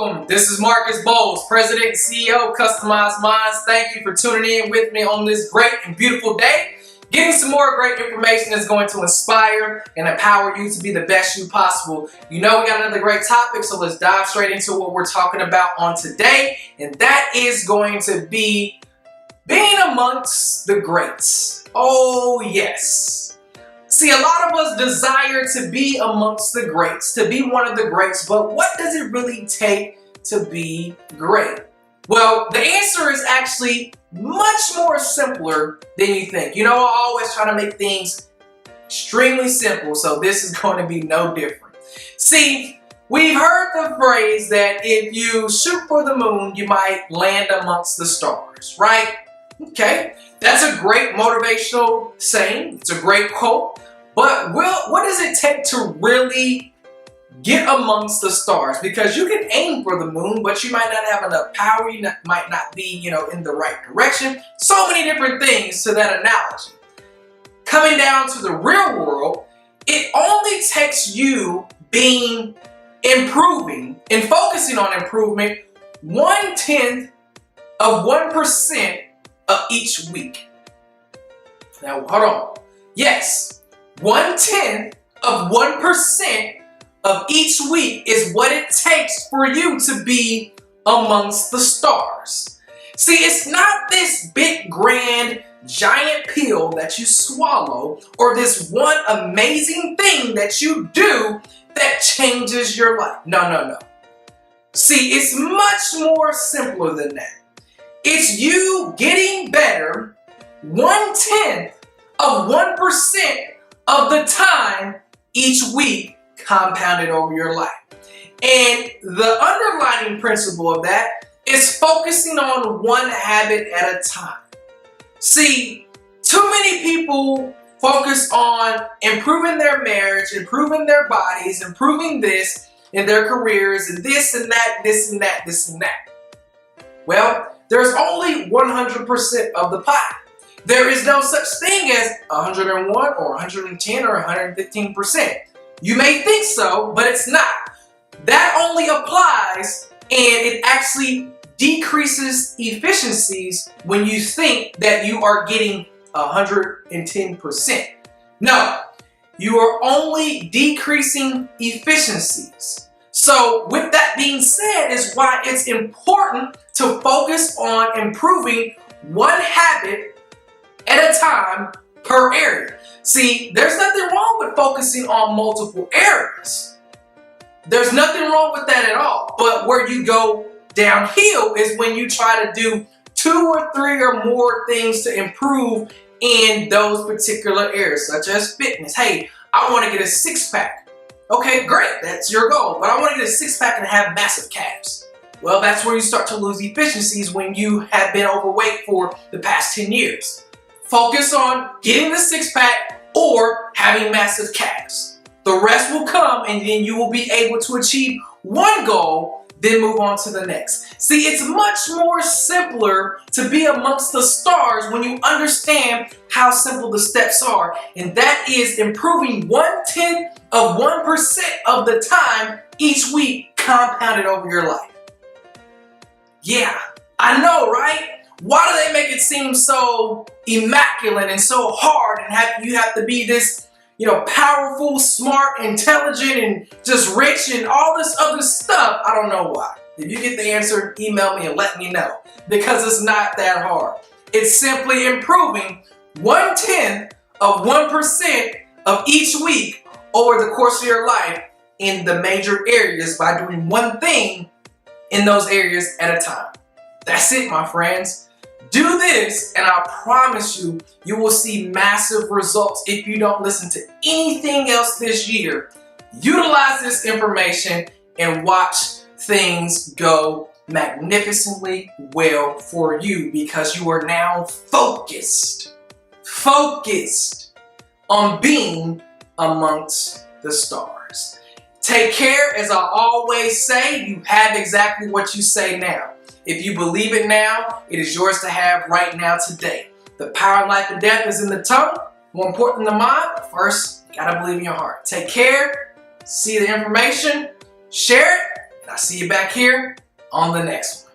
Welcome. This is Marcus Boles, President and CEO of Customized Minds. Thank you for tuning in with me on this great and beautiful day. Getting some more great information that's going to inspire and empower you to be the best you possible. You know we got another great topic, so let's dive straight into what we're talking about on today. And that is going to be being amongst the greats. Oh yes. See, a lot of us desire to be amongst the greats, to be one of the greats, but what does it really take to be great? Well, the answer is actually much more simpler than you think. You know, I always try to make things extremely simple, so this is going to be no different. See, we've heard the phrase that if you shoot for the moon, you might land amongst the stars, right? Okay, that's a great motivational saying. It's a great quote. But what does it take to really get amongst the stars? Because you can aim for the moon, but you might not have enough power. You might not be, in the right direction. So many different things to that analogy. Coming down to the real world, it only takes you improving and focusing on improvement 1/10 of 1% of each week. Now, hold on. Yes. 1/10 of 1% of each week is what it takes for you to be amongst the stars. See, it's not this big, grand, giant pill that you swallow or this one amazing thing that you do that changes your life. No. See, it's much more simpler than that. It's you getting better 1/10 of 1% of the time each week compounded over your life. And the underlying principle of that is focusing on one habit at a time. See, too many people focus on improving their marriage, improving their bodies, improving this in their careers, and this and that, this and that, this and that. Well, there's only 100% of the pie. There is no such thing as 101 or 110 or 115%. You may think so, but it's not. That only applies, and it actually decreases efficiencies when you think that you are getting 110%. No, you are only decreasing efficiencies. So with that being said is why it's important to focus on improving one habit at a time per area. See, there's nothing wrong with focusing on multiple areas. There's nothing wrong with that at all. But where you go downhill is when you try to do 2 or 3 or more things to improve in those particular areas, such as fitness. Hey, I want to get a 6-pack. Okay, great, that's your goal. But I want to get a 6-pack and have massive calves. Well, that's where you start to lose efficiencies when you have been overweight for the past 10 years. Focus on getting the 6-pack or having massive calves. The rest will come, and then you will be able to achieve one goal, then move on to the next. See, it's much more simpler to be amongst the stars when you understand how simple the steps are, and that is improving 1/10 of 1% of the time each week compounded over your life. Yeah, I know, right? Why do they make it seem so immaculate and so hard, and you have to be this, powerful, smart, intelligent, and just rich and all this other stuff? I don't know why. If you get the answer, email me and let me know, because it's not that hard. It's simply improving 1/10 of 1% of each week over the course of your life in the major areas by doing one thing in those areas at a time. That's it, my friends. Do this, and I promise you, you will see massive results if you don't listen to anything else this year. Utilize this information and watch things go magnificently well for you, because you are now focused on being amongst the stars. Take care. As I always say, you have exactly what you say now. If you believe it now, it is yours to have right now today. The power of life and death is in the tongue. More important than the mind, but first, you gotta believe in your heart. Take care. See the information, share it, And I'll see you back here on the next one.